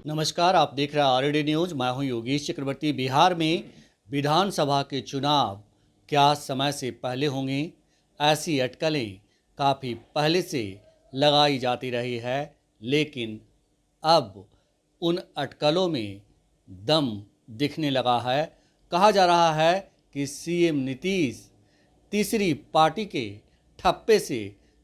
नमस्कार, आप देख रहे हैं आरडी न्यूज। मैं हूं योगेश चक्रवर्ती। बिहार में विधानसभा के चुनाव क्या समय से पहले होंगे? ऐसी अटकलें काफ़ी पहले से लगाई जाती रही है, लेकिन अब उन अटकलों में दम दिखने लगा है। कहा जा रहा है कि सीएम नीतीश तीसरी पार्टी के ठप्पे से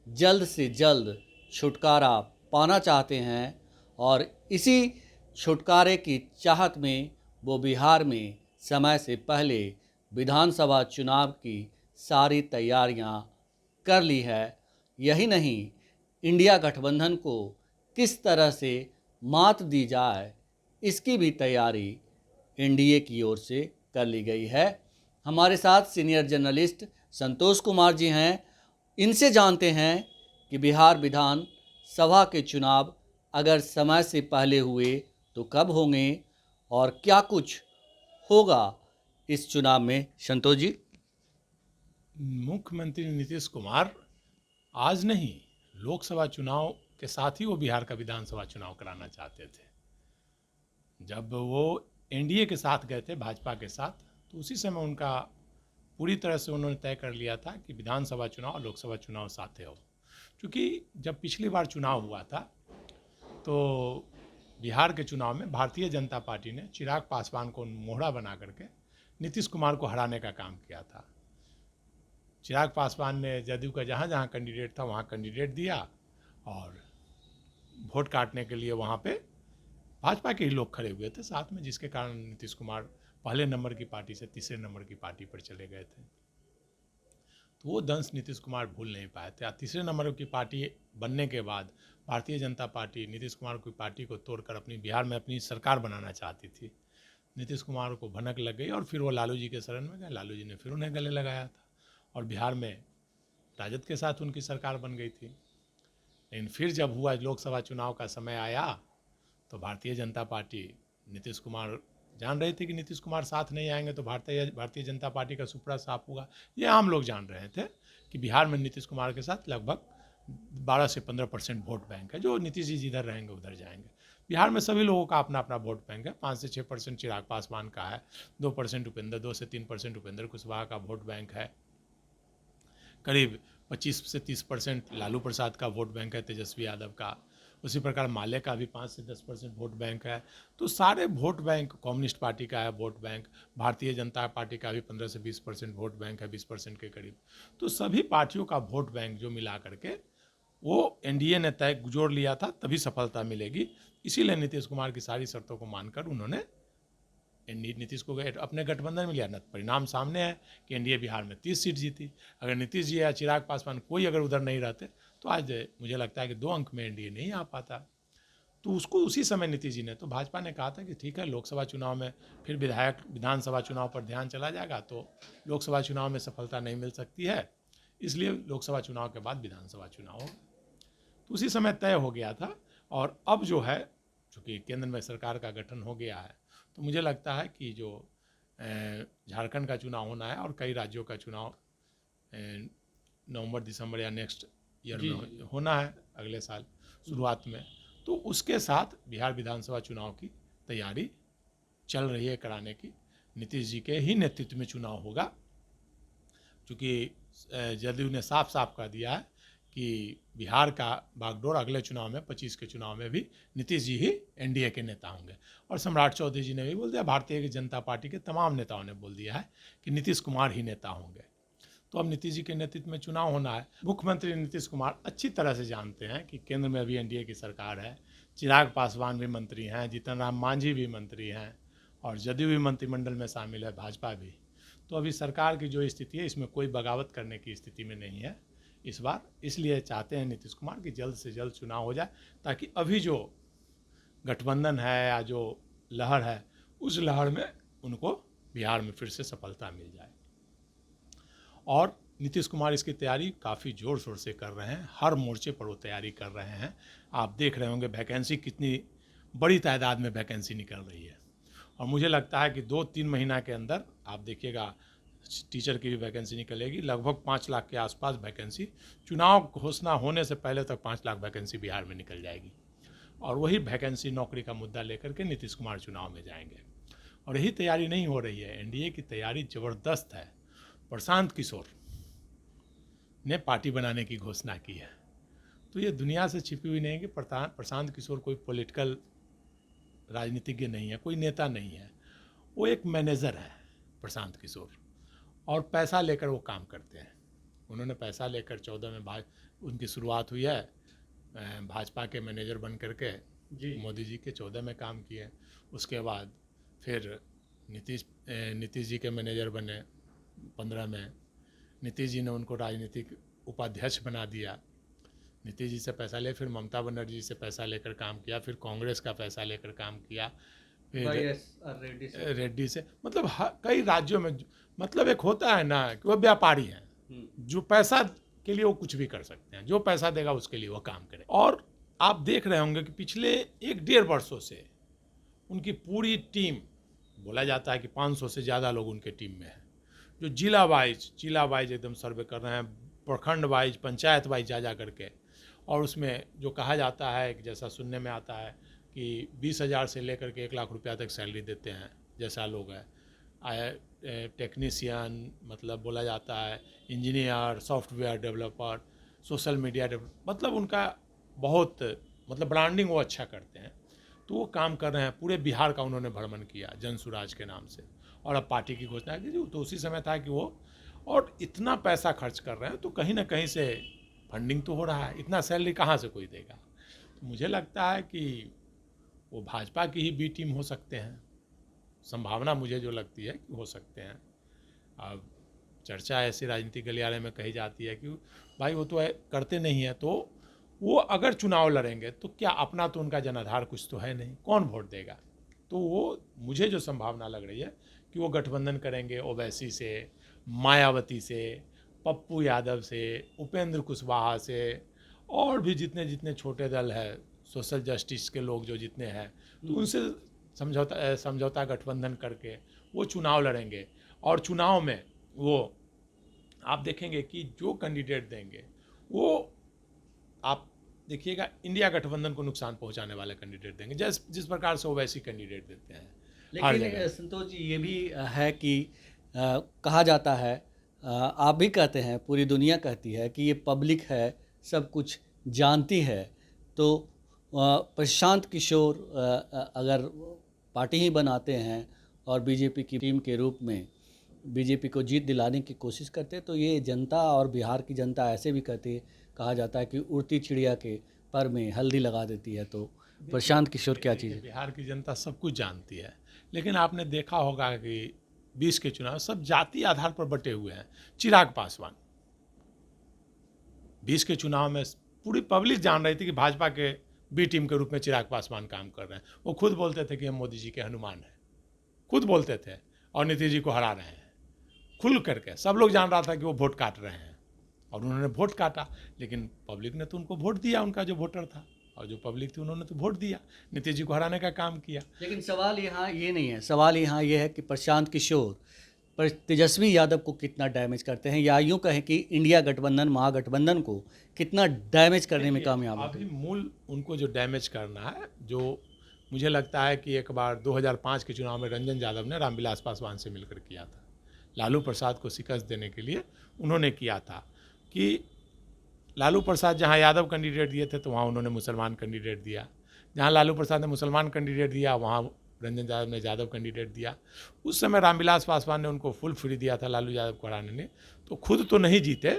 जल्द छुटकारा पाना चाहते हैं और इसी छुटकारे की चाहत में वो बिहार में समय से पहले विधानसभा चुनाव की सारी तैयारियां कर ली है। यही नहीं, इंडिया गठबंधन को किस तरह से मात दी जाए, इसकी भी तैयारी एनडीए की ओर से कर ली गई है। हमारे साथ सीनियर जर्नलिस्ट संतोष कुमार जी हैं। इनसे जानते हैं कि बिहार विधान सभा के चुनाव अगर समय से पहले हुए तो कब होंगे और क्या कुछ होगा इस चुनाव में। संतोष जी। मुख्यमंत्री नीतीश कुमार आज नहीं, लोकसभा चुनाव के साथ ही वो बिहार का विधानसभा चुनाव कराना चाहते थे। जब वो एनडीए के साथ गए थे, भाजपा के साथ, तो उसी समय उनका पूरी तरह से उन्होंने तय कर लिया था कि विधानसभा चुनाव और लोकसभा चुनाव साथ हो। क्योंकि जब पिछली बार चुनाव हुआ था तो बिहार के चुनाव में भारतीय जनता पार्टी ने चिराग पासवान को मोहरा बना करके नीतीश कुमार को हराने का काम किया था। चिराग पासवान ने जदयू का जहाँ जहाँ कैंडिडेट था वहाँ कैंडिडेट दिया और वोट काटने के लिए वहाँ पे भाजपा के ही लोग खड़े हुए थे साथ में, जिसके कारण नीतीश कुमार पहले नंबर की पार्टी से तीसरे नंबर की पार्टी पर चले गए थे। तो वो दंश नीतीश कुमार भूल नहीं पाए थे। तीसरे नंबर की पार्टी बनने के बाद भारतीय जनता पार्टी नीतीश कुमार की पार्टी को तोड़कर अपनी बिहार में अपनी सरकार बनाना चाहती थी। नीतीश कुमार को भनक लग गई और फिर वो लालू जी के शरण में गए। लालू जी ने फिर उन्हें गले लगाया था और बिहार में राजद के साथ उनकी सरकार बन गई थी। लेकिन फिर जब हुआ लोकसभा चुनाव का समय आया तो भारतीय जनता पार्टी, नीतीश कुमार जान रहे थे कि नीतीश कुमार साथ नहीं आएंगे तो भारतीय जनता पार्टी का सुपड़ा साफ होगा। ये आम लोग जान रहे थे कि बिहार में नीतीश कुमार के साथ लगभग 12 से 15% वोट बैंक है, जो नीतीश जी जिधर रहेंगे उधर जाएंगे। बिहार में सभी लोगों का अपना अपना वोट बैंक है। 5 से 6% चिराग पासवान का है, 2% उपेंद्र, 2 से 3% उपेंद्र कुशवाहा का वोट बैंक है, करीब 25 से 30% लालू प्रसाद का वोट बैंक है, तेजस्वी यादव का। उसी प्रकार माले का भी 5 से 10% वोट बैंक है। तो सारे वोट बैंक, कम्युनिस्ट पार्टी का है vote bank, Bharatiya Janata party का भी 15 से 20% वोट बैंक है, 20% के करीब। तो सभी पार्टियों का वोट बैंक जो मिला करके वो एनडीए ने तय जोड़ लिया था, तभी सफलता मिलेगी। इसीलिए नीतीश कुमार की सारी शर्तों को मानकर उन्होंने नीतीश को अपने गठबंधन में लिया। न परिणाम सामने है कि एनडीए बिहार में 30 सीट जीती। अगर नीतीश जी या चिराग पासवान कोई अगर उधर नहीं रहते तो आज मुझे लगता है कि 2 अंक में एनडीए नहीं आ पाता। तो उसको उसी समय नीतीश जी ने, तो भाजपा ने कहा था कि ठीक है, लोकसभा चुनाव में फिर विधानसभा चुनाव पर ध्यान चला जाएगा तो लोकसभा चुनाव में सफलता नहीं मिल सकती है, इसलिए लोकसभा चुनाव के बाद विधानसभा चुनाव होगा। तो उसी समय तय हो गया था। और अब जो है, चूँकि केंद्र में सरकार का गठन हो गया है, तो मुझे लगता है कि जो झारखंड का चुनाव होना है और कई राज्यों का चुनाव नवंबर दिसंबर या नेक्स्ट ईयर में होना है, अगले साल शुरुआत में, तो उसके साथ बिहार विधानसभा चुनाव की तैयारी चल रही है कराने की। नीतीश जी के ही नेतृत्व में चुनाव होगा, क्योंकि जदयू ने साफ साफ कह दिया है कि बिहार का बागडोर अगले चुनाव में 25 के चुनाव में भी नीतीश जी ही एनडीए के नेता होंगे। और सम्राट चौधरी जी ने भी बोल दिया, भारतीय जनता पार्टी के तमाम नेताओं ने बोल दिया है कि नीतीश कुमार ही नेता होंगे। तो अब नीतीश जी के नेतृत्व में चुनाव होना है। मुख्यमंत्री नीतीश कुमार अच्छी तरह से जानते हैं कि केंद्र में अभी एनडीए की सरकार है, चिराग पासवान भी मंत्री हैं, जीतन राम मांझी भी मंत्री हैं और जदयू भी मंत्रिमंडल में शामिल है, भाजपा भी। तो अभी सरकार की जो स्थिति है, इसमें कोई बगावत करने की स्थिति में नहीं है इस बार। इसलिए चाहते हैं नीतीश कुमार कि जल्द से जल्द चुनाव हो जाए, ताकि अभी जो गठबंधन है या जो लहर है, उस लहर में उनको बिहार में फिर से सफलता मिल जाए। और नीतीश कुमार इसकी तैयारी काफ़ी ज़ोर शोर से कर रहे हैं, हर मोर्चे पर वो तैयारी कर रहे हैं। आप देख रहे होंगे वैकेंसी, कितनी बड़ी तादाद में वैकेंसी निकल रही है। और मुझे लगता है कि 2-3 महीना के अंदर आप देखिएगा टीचर की भी वैकेंसी निकलेगी, लगभग 5 लाख के आसपास वैकेंसी। चुनाव घोषणा होने से पहले तक 5 लाख वैकेंसी बिहार में निकल जाएगी। और वही वैकेंसी नौकरी का मुद्दा लेकर के नीतीश कुमार चुनाव में जाएंगे। और यही तैयारी नहीं हो रही है, एनडीए की तैयारी ज़बरदस्त है। प्रशांत किशोर ने पार्टी बनाने की घोषणा की है, तो ये दुनिया से छिपी हुई नहीं है कि प्रशांत किशोर कोई पॉलिटिकल राजनीतिज्ञ नहीं है, कोई नेता नहीं है, वो एक मैनेजर है प्रशांत किशोर, और पैसा लेकर वो काम करते हैं। उन्होंने पैसा लेकर 14 में उनकी शुरुआत हुई है, भाजपा के मैनेजर बन करके मोदी जी के 14 में काम किए। उसके बाद फिर नीतीश जी के मैनेजर बने 15 में। नीतीश जी ने उनको राजनीतिक उपाध्यक्ष बना दिया। नीतीश जी से पैसा ले, फिर ममता बनर्जी से पैसा लेकर काम किया, फिर कांग्रेस का पैसा लेकर काम किया, फिर रेड्डी से, मतलब कई राज्यों में, मतलब एक होता है ना कि वो व्यापारी हैं, जो पैसा के लिए वो कुछ भी कर सकते हैं, जो पैसा देगा उसके लिए वो काम करें। और आप देख रहे होंगे कि पिछले 1-1.5 वर्षों से उनकी पूरी टीम, बोला जाता है कि 500 से ज़्यादा लोग उनके टीम में हैं, जो जिला वाइज एकदम सर्वे कर रहे हैं, प्रखंड वाइज, पंचायत वाइज जा करके। और उसमें जो कहा जाता है कि जैसा सुनने में आता है कि 20,000 से लेकर के 1 लाख रुपया तक सैलरी देते हैं, जैसा लोग हैं, टेक्नीशियन, मतलब बोला जाता है engineer, software developer, social media developer, मतलब उनका बहुत, मतलब ब्रांडिंग वो अच्छा करते हैं। तो वो काम कर रहे हैं, पूरे बिहार का उन्होंने भ्रमण किया जन सुराज के नाम से, और अब पार्टी की घोषणा की। तो उसी समय था कि वो, और इतना पैसा खर्च कर रहे हैं तो कहीं ना कहीं से फंडिंग तो हो रहा है, इतना सैलरी कहाँ से कोई देगा। तो मुझे लगता है कि वो भाजपा की ही बी टीम हो सकते हैं, संभावना मुझे जो लगती है कि हो सकते हैं। अब चर्चा ऐसे राजनीतिक गलियारे में कही जाती है कि भाई वो तो करते नहीं है, तो वो अगर चुनाव लड़ेंगे तो क्या, अपना तो उनका जनाधार कुछ तो है नहीं, कौन वोट देगा। तो वो, मुझे जो संभावना लग रही है कि वो गठबंधन करेंगे ओवैसी से, मायावती से, पप्पू यादव से, उपेंद्र कुशवाहा से, और भी जितने जितने छोटे दल है, सोशल जस्टिस के लोग जो जितने हैं, तो उनसे समझौता गठबंधन करके वो चुनाव लड़ेंगे। और चुनाव में वो, आप देखेंगे कि जो कैंडिडेट देंगे वो, आप देखिएगा, इंडिया गठबंधन को नुकसान पहुंचाने वाले कैंडिडेट देंगे, जिस प्रकार से वो वैसी कैंडिडेट देते हैं। लेकिन संतोष जी, ये भी है कि कहा जाता है, आप भी कहते हैं, पूरी दुनिया कहती है कि ये पब्लिक है, सब कुछ जानती है, तो प्रशांत किशोर अगर पार्टी ही बनाते हैं और बीजेपी की टीम के रूप में बीजेपी को जीत दिलाने की कोशिश करते, तो ये जनता और बिहार की जनता ऐसे भी कहती है, कहा जाता है कि उड़ती चिड़िया के पर में हल्दी लगा देती है। तो प्रशांत किशोर क्या चीज़ है? बिहार की जनता सब कुछ जानती है, लेकिन आपने देखा होगा कि 20 के चुनाव सब जाति आधार पर बटे हुए हैं। चिराग पासवान 20 के चुनाव में पूरी पब्लिक जान रही थी कि भाजपा के बी टीम के रूप में चिराग पासवान काम कर रहे हैं। वो खुद बोलते थे कि हम मोदी जी के हनुमान हैं, खुद बोलते थे, और नीतीश जी को हरा रहे हैं खुल करके। सब लोग जान रहा था कि वो वोट काट रहे हैं, और उन्होंने वोट काटा, लेकिन पब्लिक ने तो उनको वोट दिया, उनका जो वोटर था और जो पब्लिक थी उन्होंने तो वोट दिया, नीतीश जी को हराने का काम किया। लेकिन सवाल यहाँ ये नहीं है, सवाल यहाँ ये है कि प्रशांत किशोर पर तेजस्वी यादव को कितना डैमेज करते हैं, या यूँ कहें कि इंडिया गठबंधन, महागठबंधन को कितना डैमेज करने में कामयाब होते हैं। अभी मूल उनको जो डैमेज करना है, जो मुझे लगता है कि एक बार 2005 के चुनाव में रंजन यादव ने रामविलास पासवान से मिलकर किया था, लालू प्रसाद को शिकस्त देने के लिए उन्होंने किया था कि लालू प्रसाद जहां यादव कैंडिडेट दिए थे तो वहां उन्होंने मुसलमान कैंडिडेट दिया, जहां लालू प्रसाद ने मुसलमान कैंडिडेट दिया वहां रंजन यादव ने यादव कैंडिडेट दिया। उस समय रामविलास पासवान ने उनको फुल फ्री दिया था लालू यादव को हराने ने, तो खुद तो नहीं जीते,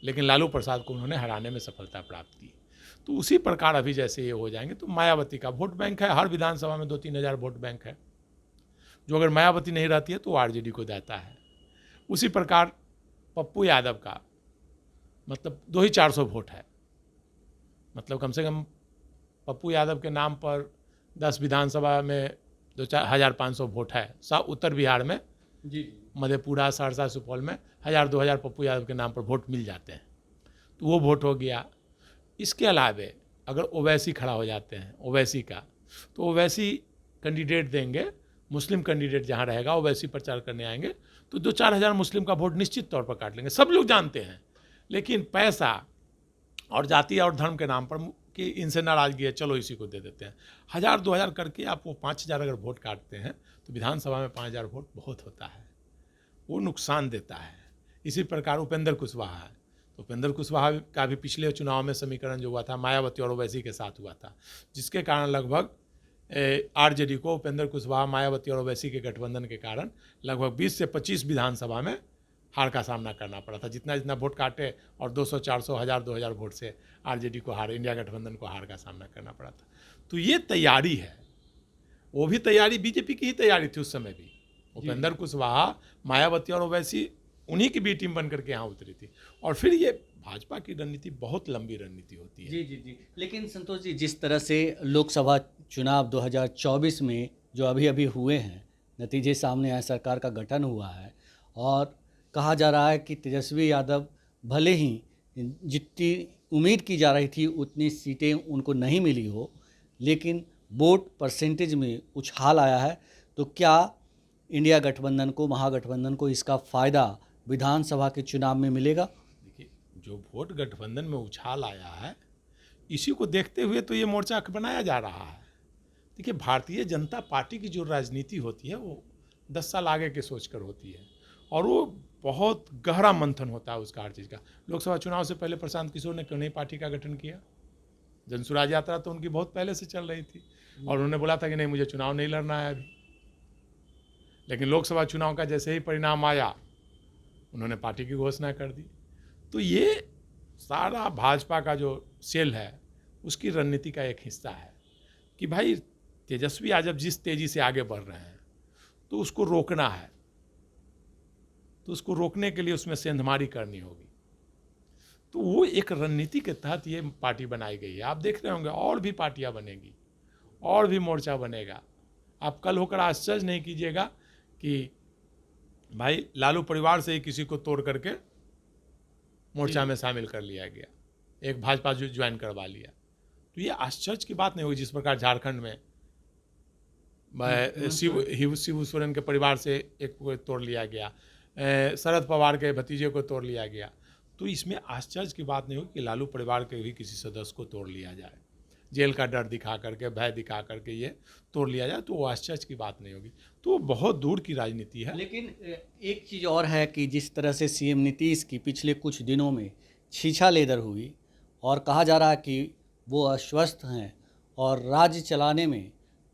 लेकिन लालू प्रसाद को उन्होंने हराने में सफलता प्राप्त की। तो उसी प्रकार अभी जैसे ये हो जाएंगे, तो मायावती का वोट बैंक है, हर विधानसभा में 2-3 हज़ार वोट बैंक है, जो अगर मायावती नहीं रहती है तो आरजेडी को देता है। उसी प्रकार पप्पू यादव का मतलब 200-400 वोट है, मतलब कम से कम पप्पू यादव के नाम पर 10 विधानसभा में 2,500 वोट है। सब उत्तर बिहार में जी, मधेपुरा, सहरसा, सुपौल में 1,000-2,000 पप्पू यादव के नाम पर वोट मिल जाते हैं, तो वो वोट हो गया। इसके अलावे अगर ओवैसी खड़ा हो जाते हैं, ओवैसी का, तो ओवैसी कैंडिडेट देंगे, मुस्लिम कैंडिडेट जहाँ रहेगा ओवैसी प्रचार करने आएंगे, तो 2-4 हज़ार मुस्लिम का वोट निश्चित तौर पर काट लेंगे, सब लोग जानते हैं। लेकिन पैसा और जाति और धर्म के नाम पर कि इनसे नाराजगी है, चलो इसी को दे देते हैं। 1000-2000 करके आप वो 5000 अगर वोट काटते हैं तो विधानसभा में 5000 वोट बहुत होता है, वो नुकसान देता है। इसी प्रकार उपेंद्र कुशवाहा है, तो उपेंद्र कुशवाहा का भी पिछले चुनाव में समीकरण जो हुआ था मायावती और ओवैसी के साथ हुआ था, जिसके कारण लगभग आरजेडी को उपेंद्र कुशवाहा, मायावती और ओवैसी के गठबंधन के कारण लगभग 20 से 25 विधानसभा में हार का सामना करना पड़ा था। जितना जितना वोट काटे और 200, 400, 1000-2000 वोट से आरजेडी को हार, इंडिया गठबंधन को हार का सामना करना पड़ा था। तो ये तैयारी है, वो भी तैयारी बीजेपी की ही तैयारी थी उस समय भी। उपेंद्र कुशवाहा, मायावती और ओवैसी उन्हीं की बी टीम बन करके यहाँ उतरी थी। और फिर ये भाजपा की रणनीति बहुत लंबी रणनीति होती है। जी। लेकिन संतोष जी, जिस तरह से लोकसभा चुनाव 2024 में जो अभी अभी हुए हैं, नतीजे सामने आए, सरकार का गठन हुआ है और कहा जा रहा है कि तेजस्वी यादव भले ही जितनी उम्मीद की जा रही थी उतनी सीटें उनको नहीं मिली हो, लेकिन वोट परसेंटेज में उछाल आया है। तो क्या इंडिया गठबंधन को, महागठबंधन को इसका फ़ायदा विधानसभा के चुनाव में मिलेगा? देखिए, जो वोट गठबंधन में उछाल आया है, इसी को देखते हुए तो ये मोर्चा बनाया जा रहा है। देखिए, भारतीय जनता पार्टी की जो राजनीति होती है वो 10 साल आगे के सोचकर होती है और वो बहुत गहरा मंथन होता है उसका हर चीज़ का। लोकसभा चुनाव से पहले प्रशांत किशोर ने क्यों नहीं पार्टी का गठन किया? जनसुराज यात्रा तो उनकी बहुत पहले से चल रही थी और उन्होंने बोला था कि नहीं, मुझे चुनाव नहीं लड़ना है अभी। लेकिन लोकसभा चुनाव का जैसे ही परिणाम आया, उन्होंने पार्टी की घोषणा कर दी। तो ये सारा भाजपा का जो सेल है उसकी रणनीति का एक हिस्सा है कि भाई तेजस्वी यादव जिस तेज़ी से आगे बढ़ रहे हैं तो उसको रोकना है, तो उसको रोकने के लिए उसमें सेंधमारी करनी होगी। तो वो एक रणनीति के तहत ये पार्टी बनाई गई है। आप देख रहे होंगे और भी पार्टियां बनेगी, और भी मोर्चा बनेगा। आप कल होकर आश्चर्य नहीं कीजिएगा कि भाई लालू परिवार से ही किसी को तोड़ करके मोर्चा में शामिल कर लिया गया, एक भाजपा जो ज्वाइन करवा लिया। तो ये आश्चर्य की बात नहीं होगी। जिस प्रकार झारखंड में शिबू सोरेन के परिवार से एक को तोड़ लिया गया, शरद पवार के भतीजे को तोड़ लिया गया, तो इसमें आश्चर्य की बात नहीं होगी कि लालू परिवार के भी किसी सदस्य को तोड़ लिया जाए, जेल का डर दिखा करके, भय दिखा करके ये तोड़ लिया जाए, तो वो आश्चर्य की बात नहीं होगी। तो बहुत दूर की राजनीति है। लेकिन एक चीज़ और है कि जिस तरह से सीएम नीतीश की पिछले कुछ दिनों में छीछा लेदर हुई और कहा जा रहा है कि वो अस्वस्थ हैं और राज्य चलाने में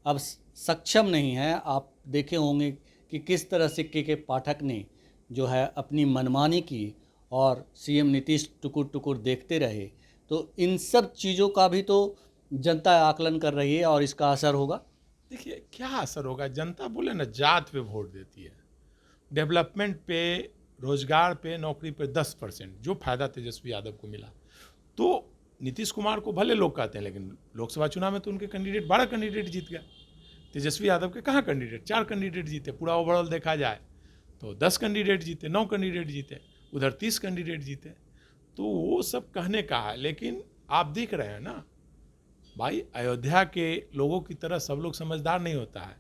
अब सक्षम नहीं है। आप देखे होंगे कि किस तरह से के पाठक ने जो है अपनी मनमानी की और सीएम नीतीश टुकुर टुकुर देखते रहे। तो इन सब चीज़ों का भी तो जनता आकलन कर रही है और इसका असर होगा। देखिए, क्या असर होगा? जनता बोले ना, जात पे वोट देती है। डेवलपमेंट पे, रोजगार पे, नौकरी पे 10% जो फायदा तेजस्वी यादव को मिला, तो नीतीश कुमार को भले लोग कहते हैं, लेकिन लोकसभा चुनाव में तो उनके कैंडिडेट 12 कैंडिडेट जीत गए। तेजस्वी यादव के कहाँ कैंडिडेट? 4 कैंडिडेट जीते। पूरा ओवरऑल देखा जाए तो 10 कैंडिडेट जीते, 9 कैंडिडेट जीते, उधर 30 कैंडिडेट जीते। तो वो सब कहने का है, लेकिन आप देख रहे हैं ना भाई, अयोध्या के लोगों की तरह सब लोग समझदार नहीं होता है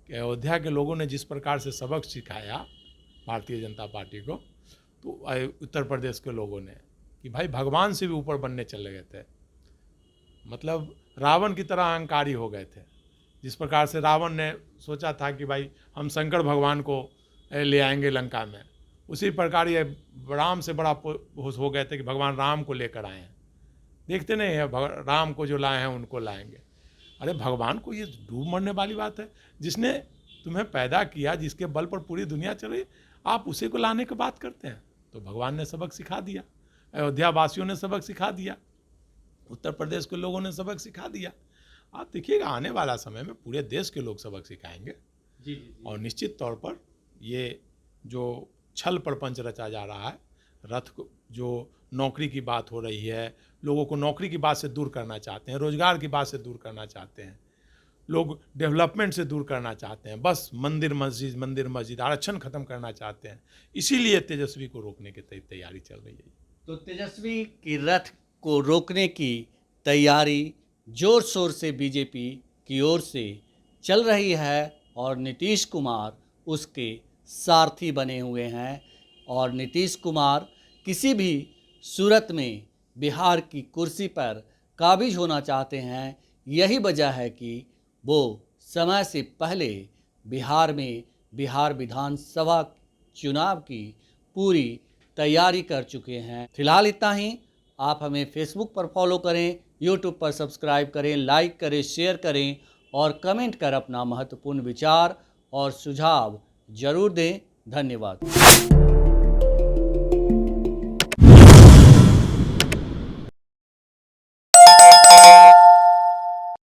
कि अयोध्या के लोगों ने जिस प्रकार से सबक सिखाया भारतीय जनता पार्टी को, तो उत्तर प्रदेश के लोगों ने कि भाई भगवान से भी ऊपर बनने चले गए थे। मतलब रावण की तरह अहंकारी हो गए थे। जिस प्रकार से रावण ने सोचा था कि भाई हम शंकर भगवान को ले आएंगे लंका में, उसी प्रकार ये राम से बड़ा हो गए थे कि भगवान राम को लेकर आए हैं। देखते नहीं है, राम को जो लाए हैं उनको लाएंगे। अरे भगवान को ये डूब मरने वाली बात है। जिसने तुम्हें पैदा किया, जिसके बल पर पूरी दुनिया चल रही, आप उसी को लाने की बात करते हैं। तो भगवान ने सबक सिखा दिया, अयोध्या वासियों ने सबक सिखा दिया, उत्तर प्रदेश के लोगों ने सबक सिखा दिया। आप देखिएगा आने वाला समय में पूरे देश के लोग सबक सिखाएंगे। जी। और निश्चित तौर पर ये जो छल प्रपंच रचा जा रहा है, रथ को जो नौकरी की बात हो रही है, लोगों को नौकरी की बात से दूर करना चाहते हैं, रोजगार की बात से दूर करना चाहते हैं, लोग डेवलपमेंट से दूर करना चाहते हैं, बस मंदिर मस्जिद आरक्षण खत्म करना चाहते हैं। इसीलिए तेजस्वी को रोकने की तैयारी चल रही है। तो तेजस्वी की रथ को रोकने की तैयारी जोर शोर से बीजेपी की ओर से चल रही है और नीतीश कुमार उसके सारथी बने हुए हैं। और नीतीश कुमार किसी भी सूरत में बिहार की कुर्सी पर काबिज होना चाहते हैं। यही वजह है कि वो समय से पहले बिहार में बिहार विधानसभा चुनाव की पूरी तैयारी कर चुके हैं। फिलहाल इतना ही। आप हमें फेसबुक पर फॉलो करें, यूट्यूब पर सब्सक्राइब करें, लाइक करें, शेयर करें और कमेंट कर अपना महत्वपूर्ण विचार और सुझाव जरूर दें। धन्यवाद।